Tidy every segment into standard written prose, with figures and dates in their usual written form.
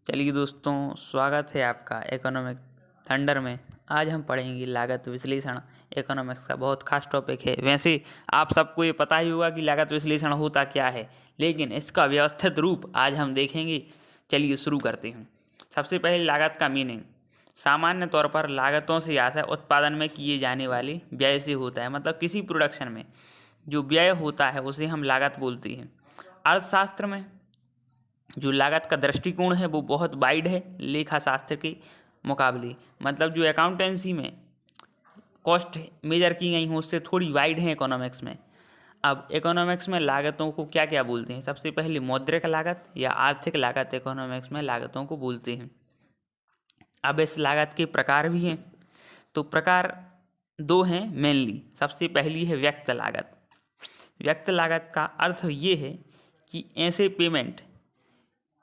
चलिए दोस्तों, स्वागत है आपका इकोनॉमिक थंडर में। आज हम पढ़ेंगे लागत विश्लेषण। इकोनॉमिक्स का बहुत खास टॉपिक है। वैसे आप सबको ये पता ही होगा कि लागत विश्लेषण होता क्या है, लेकिन इसका व्यवस्थित रूप आज हम देखेंगे। चलिए शुरू करते हैं। सबसे पहले लागत का मीनिंग। सामान्य तौर पर लागतों से आशय उत्पादन में किए जाने वाले व्यय से होता है। मतलब किसी प्रोडक्शन में जो व्यय होता है उसे हम लागत बोलते हैं। अर्थशास्त्र में जो लागत का दृष्टिकोण है वो बहुत वाइड है लेखा शास्त्र के मुकाबले। मतलब जो अकाउंटेंसी में कॉस्ट मेजर की गई हो उससे थोड़ी वाइड है इकोनॉमिक्स में। अब इकोनॉमिक्स में लागतों को क्या क्या बोलते हैं? सबसे पहले मौद्रिक लागत या आर्थिक लागत इकोनॉमिक्स में लागतों को बोलते हैं। अब इस लागत के प्रकार भी हैं। तो प्रकार दो हैं मेनली। सबसे पहली है व्यक्त लागत। व्यक्त लागत का अर्थ ये है कि ऐसे पेमेंट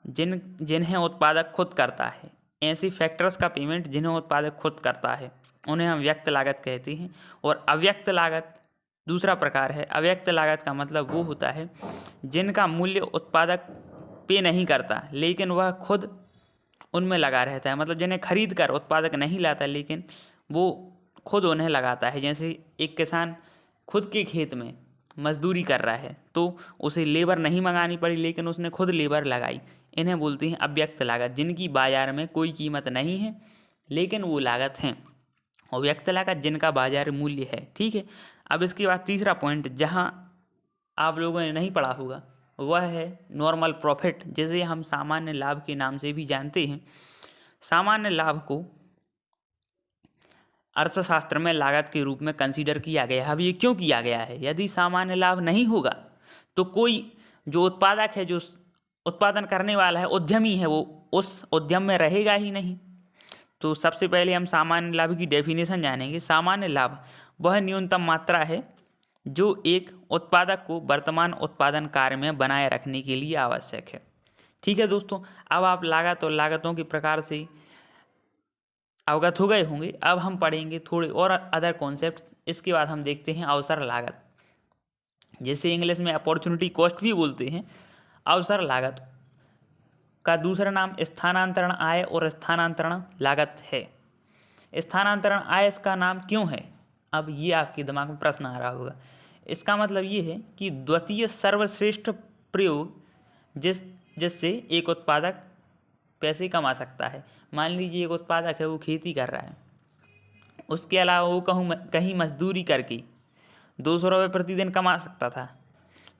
जिन्हें उत्पादक खुद करता है, ऐसे फैक्टर्स का पेमेंट जिन्हें उत्पादक खुद करता है, उन्हें हम व्यक्त लागत कहते हैं। और अव्यक्त लागत दूसरा प्रकार है। अव्यक्त लागत का मतलब वो होता है जिनका मूल्य उत्पादक पे नहीं करता लेकिन वह खुद उनमें लगा रहता है। मतलब जिन्हें खरीद कर उत्पादक नहीं लाता लेकिन वो खुद उन्हें लगाता है। जैसे एक किसान खुद के खेत में मजदूरी कर रहा है तो उसे लेबर नहीं मंगानी पड़ी लेकिन उसने खुद लेबर लगाई। इन्हें बोलते हैं अव्यक्त लागत, जिनकी बाजार में कोई कीमत नहीं है लेकिन वो लागत हैं। और व्यक्त लागत जिनका बाजार मूल्य है। ठीक है। अब इसके बाद तीसरा पॉइंट जहाँ आप लोगों ने नहीं पढ़ा होगा वह है नॉर्मल प्रॉफिट, जिसे हम सामान्य लाभ के नाम से भी जानते हैं। सामान्य लाभ को अर्थशास्त्र में लागत के रूप में कंसीडर किया गया है। अब ये क्यों किया गया है? यदि सामान्य लाभ नहीं होगा तो कोई जो उत्पादक है, जो उत्पादन करने वाला है, उद्यमी है, वो उस उद्यम में रहेगा ही नहीं। तो सबसे पहले हम सामान्य लाभ की डेफिनेशन जानेंगे। सामान्य लाभ वह न्यूनतम मात्रा है जो एक उत्पादक को वर्तमान उत्पादन कार्य में बनाए रखने के लिए आवश्यक है। ठीक है दोस्तों, अब आप लागत और लागतों के प्रकार से अवगत हो गए होंगे। अब हम पढ़ेंगे थोड़े और अदर कॉन्सेप्ट्स। इसके बाद हम देखते हैं अवसर लागत, जिसे इंग्लिश में अपॉर्चुनिटी कॉस्ट भी बोलते हैं। अवसर लागत का दूसरा नाम स्थानांतरण आय और स्थानांतरण लागत है। स्थानांतरण आय इसका नाम क्यों है? अब ये आपके दिमाग में प्रश्न आ रहा होगा। इसका मतलब ये है कि द्वितीय सर्वश्रेष्ठ प्रयोग जिससे एक उत्पादक पैसे कमा सकता है। मान लीजिए एक उत्पादक है, वो खेती कर रहा है, उसके अलावा वो कहीं मजदूरी करके 200 रुपये प्रतिदिन कमा सकता था।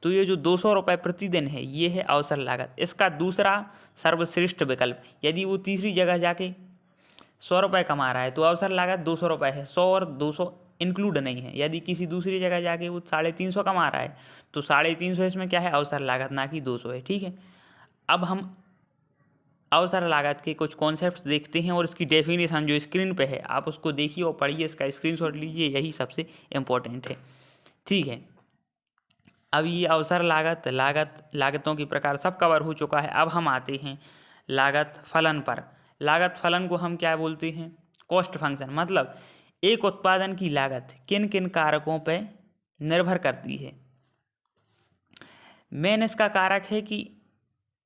तो ये जो 200 रुपये प्रतिदिन है ये है अवसर लागत। इसका दूसरा सर्वश्रेष्ठ विकल्प, यदि वो तीसरी जगह जाके 100 रुपये कमा रहा है तो अवसर लागत 200 रुपये है। 100 और 200 इंक्लूड नहीं है। यदि किसी दूसरी जगह जाके वो 350 कमा रहा है तो 350 इसमें क्या है? अवसर लागत, ना कि 200 है। ठीक है। अब हम अवसर लागत के कुछ कॉन्सेप्ट्स देखते हैं और इसकी डेफिनेशन जो स्क्रीन पे है आप उसको देखिए और पढ़िए, इसका स्क्रीनशॉट लीजिए, यही सबसे इम्पोर्टेंट है। ठीक है। अब ये अवसर लागतों के प्रकार सब कवर हो चुका है। अब हम आते हैं लागत फलन पर। लागत फलन को हम क्या बोलते हैं? Cost function. मतलब एक उत्पादन की लागत किन किन कारकों पर निर्भर करती है।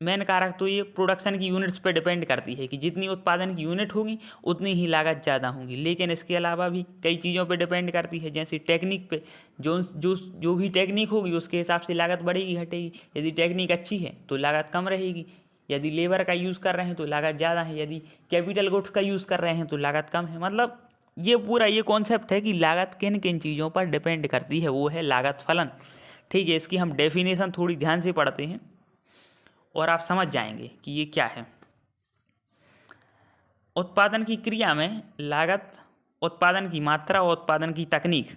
मेन कारक तो ये प्रोडक्शन की यूनिट्स पे डिपेंड करती है कि जितनी उत्पादन की यूनिट होगी उतनी ही लागत ज़्यादा होगी। लेकिन इसके अलावा भी कई चीज़ों पे डिपेंड करती है, जैसे टेक्निक पे। जो भी टेक्निक होगी उसके हिसाब से लागत बढ़ेगी घटेगी। यदि टेक्निक अच्छी है तो लागत कम रहेगी। यदि लेबर का यूज़ कर रहे हैं तो लागत ज़्यादा है। यदि कैपिटल गुड्स का यूज़ कर रहे हैं तो लागत कम है। मतलब ये पूरा ये कॉन्सेप्ट है कि लागत किन किन चीज़ों पर डिपेंड करती है, वो है लागत फलन। ठीक है। इसकी हम डेफिनेशन थोड़ी ध्यान से पढ़ते हैं और आप समझ जाएंगे कि ये क्या है। उत्पादन की क्रिया में लागत उत्पादन की मात्रा और उत्पादन की तकनीक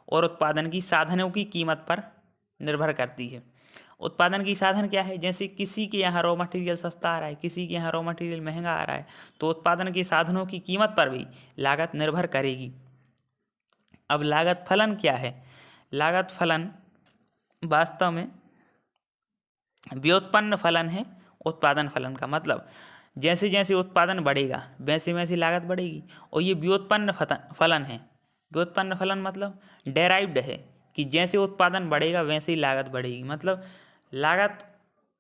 और उत्पादन की साधनों की कीमत पर निर्भर करती है। उत्पादन की साधन क्या है? जैसे किसी के यहाँ रॉ मटेरियल सस्ता आ रहा है, किसी के यहाँ रॉ मटेरियल महंगा आ रहा है, तो उत्पादन के साधनों की कीमत पर भी लागत निर्भर करेगी। अब लागत फलन क्या है? लागत फलन वास्तव में व्युत्पन्न फलन है उत्पादन फलन का। मतलब जैसे जैसे उत्पादन बढ़ेगा वैसे वैसे लागत बढ़ेगी। और ये व्युत्पन्न फलन है। व्युत्पन्न फलन मतलब डेराइव्ड है कि जैसे उत्पादन बढ़ेगा वैसे ही लागत बढ़ेगी। मतलब लागत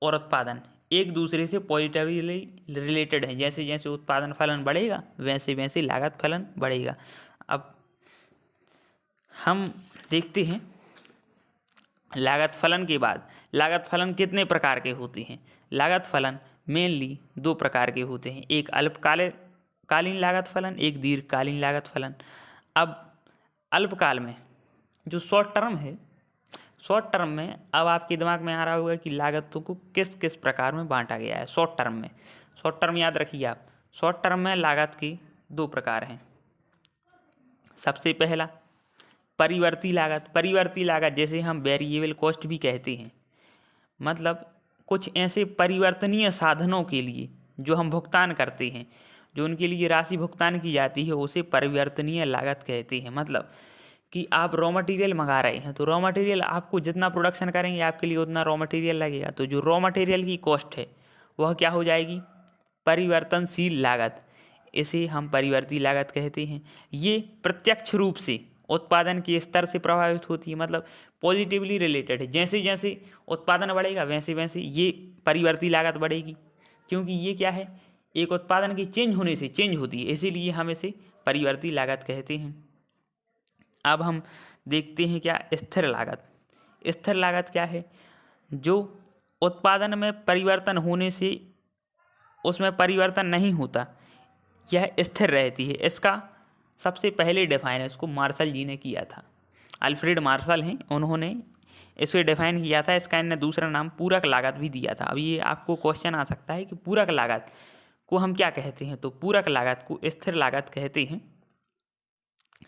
और उत्पादन एक दूसरे से पॉजिटिवली रिलेटेड है। जैसे जैसे उत्पादन फलन बढ़ेगा वैसे वैसे लागत फलन बढ़ेगा। अब हम देखते हैं लागत फलन के बाद लागत फलन कितने प्रकार के होते हैं। लागत फलन मेनली दो प्रकार के होते हैं, एक अल्पकालीन लागत फलन, एक दीर्घकालीन लागत फलन। अब अल्पकाल में जो शॉर्ट टर्म है, शॉर्ट टर्म में अब आपके दिमाग में आ रहा होगा कि लागतों को किस किस प्रकार में बांटा गया है। शॉर्ट टर्म में, शॉर्ट टर्म याद रखिए आप, शॉर्ट टर्म में लागत के दो प्रकार हैं। सबसे पहला परिवर्ती लागत। परिवर्ती लागत जैसे हम वेरिएबल कॉस्ट भी कहते हैं, मतलब कुछ ऐसे परिवर्तनीय साधनों के लिए जो हम भुगतान करते हैं, जो उनके लिए राशि भुगतान की जाती है, उसे परिवर्तनीय लागत कहते हैं। मतलब कि आप रॉ मटेरियल मंगा रहे हैं, तो रॉ मटेरियल आपको जितना प्रोडक्शन करेंगे आपके लिए उतना रॉ मटेरियल लगेगा, तो जो रॉ मटेरियल की कॉस्ट है वह क्या हो जाएगी, परिवर्तनशील लागत। इसे हम परिवर्ती लागत कहते हैं। ये प्रत्यक्ष रूप से उत्पादन के स्तर से प्रभावित होती है, मतलब पॉजिटिवली रिलेटेड है। जैसे जैसे उत्पादन बढ़ेगा वैसे वैसे ये परिवर्ती लागत बढ़ेगी, क्योंकि ये क्या है, एक उत्पादन की चेंज होने से चेंज होती है, इसीलिए हम इसे परिवर्ती लागत कहते हैं। अब हम देखते हैं क्या स्थिर लागत। स्थिर लागत क्या है, जो उत्पादन में परिवर्तन होने से उसमें परिवर्तन नहीं होता, यह स्थिर रहती है। इसका सबसे पहले डिफाइन इसको मार्शल जी ने किया था, अल्फ्रेड मार्शल हैं, उन्होंने इसे डिफाइन किया था। इसका इन्हें दूसरा नाम पूरक लागत भी दिया था। अब ये आपको क्वेश्चन आ सकता है कि पूरक लागत को हम क्या कहते हैं, तो पूरक लागत को स्थिर लागत कहते हैं।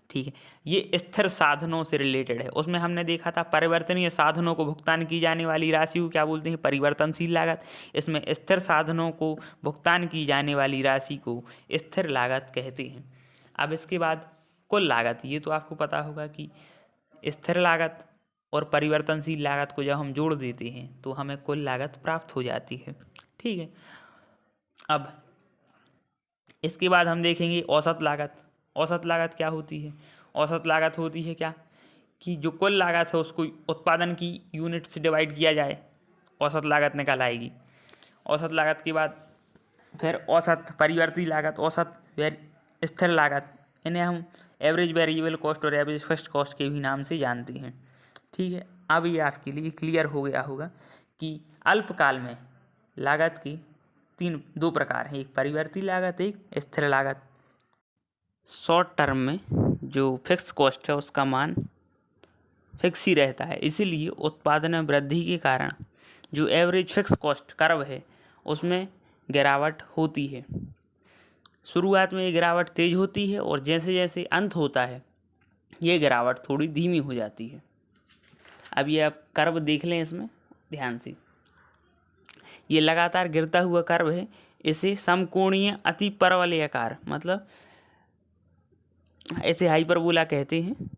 ठीक है, ये स्थिर साधनों से रिलेटेड है। उसमें हमने देखा था परिवर्तनीय साधनों को भुगतान की जाने वाली राशि को क्या बोलते हैं, परिवर्तनशील लागत। इसमें स्थिर साधनों को भुगतान की जाने वाली राशि को स्थिर लागत कहते हैं। अब इसके बाद कुल लागत, ये तो आपको पता होगा कि स्थिर लागत और परिवर्तनशील लागत को जब हम जोड़ देते हैं तो हमें कुल लागत प्राप्त हो जाती है। ठीक है, अब इसके बाद हम देखेंगे औसत लागत। औसत लागत क्या होती है, औसत लागत होती है क्या, कि जो कुल लागत है उसको उत्पादन की यूनिट से डिवाइड किया जाए, औसत लागत निकल आएगी। औसत लागत के बाद फिर औसत परिवर्ती लागत, औसत स्थिर लागत, इन्हें हम एवरेज वेरिएबल कॉस्ट और एवरेज फिक्स्ड कॉस्ट के भी नाम से जानते हैं। ठीक है, अब ये आपके लिए क्लियर हो गया होगा कि अल्पकाल में लागत की दो प्रकार हैं, एक परिवर्ती लागत, एक स्थिर लागत। शॉर्ट टर्म में जो फिक्स कॉस्ट है उसका मान फिक्स ही रहता है, इसीलिए उत्पादन में वृद्धि के कारण जो एवरेज फिक्स कॉस्ट कर्व है उसमें गिरावट होती है। शुरुआत में ये गिरावट तेज होती है और जैसे जैसे अंत होता है ये गिरावट थोड़ी धीमी हो जाती है। अब ये आप कर्व देख लें इसमें ध्यान से, ये लगातार गिरता हुआ कर्व है, इसे समकोणीय अति परवलयाकार, मतलब ऐसे हाइपरबोला कहते हैं।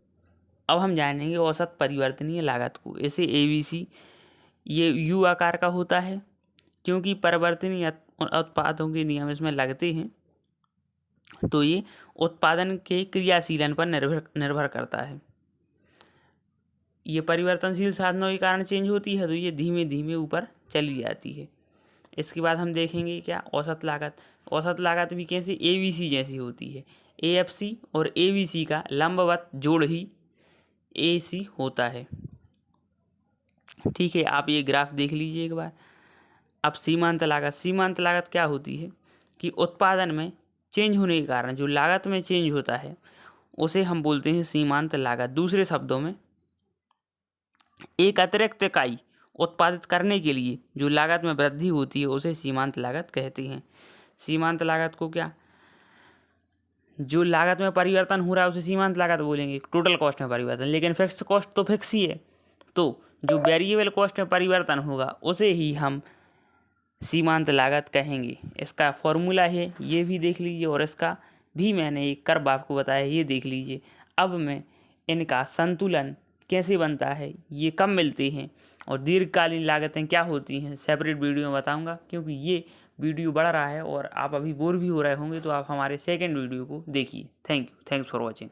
अब हम जानेंगे औसत परिवर्तनीय लागत को। इसे ABC, ये U आकार का होता है क्योंकि परिवर्तनीय उत्पादों के नियम इसमें लगते हैं, तो ये उत्पादन के क्रियाशीलन पर निर्भर करता है। ये परिवर्तनशील साधनों के कारण चेंज होती है, तो ये धीमे धीमे ऊपर चली जाती है। इसके बाद हम देखेंगे क्या औसत लागत। औसत लागत भी कैसे, ABC जैसी होती है। AFC और ABC का लंबवत जोड़ ही AC होता है। ठीक है, आप ये ग्राफ देख लीजिए एक बार। अब सीमांत लागत। सीमांत लागत क्या होती है कि उत्पादन में चेंज होने के कारण जो लागत में चेंज होता है उसे हम बोलते हैं सीमांत लागत। दूसरे शब्दों में एक अतिरिक्त इकाई उत्पादित करने के लिए जो लागत में वृद्धि होती है उसे सीमांत लागत कहते हैं। सीमांत लागत को क्या, जो लागत में परिवर्तन हो रहा है उसे सीमांत लागत बोलेंगे, टोटल कॉस्ट में परिवर्तन। लेकिन फिक्स कॉस्ट तो फिक्स ही है, तो जो वेरिएबल कॉस्ट में परिवर्तन होगा उसे ही हम सीमांत लागत कहेंगे। इसका फॉर्मूला है, ये भी देख लीजिए, और इसका भी मैंने एक कर्व आपको बताया, ये देख लीजिए। अब मैं इनका संतुलन कैसे बनता है, ये कब मिलते हैं और दीर्घकालीन लागतें क्या होती हैं, सेपरेट वीडियो में बताऊंगा, क्योंकि ये वीडियो बढ़ रहा है और आप अभी बोर भी हो रहे होंगे, तो आप हमारे सेकंड वीडियो को देखिए। Thank you, thanks for watching.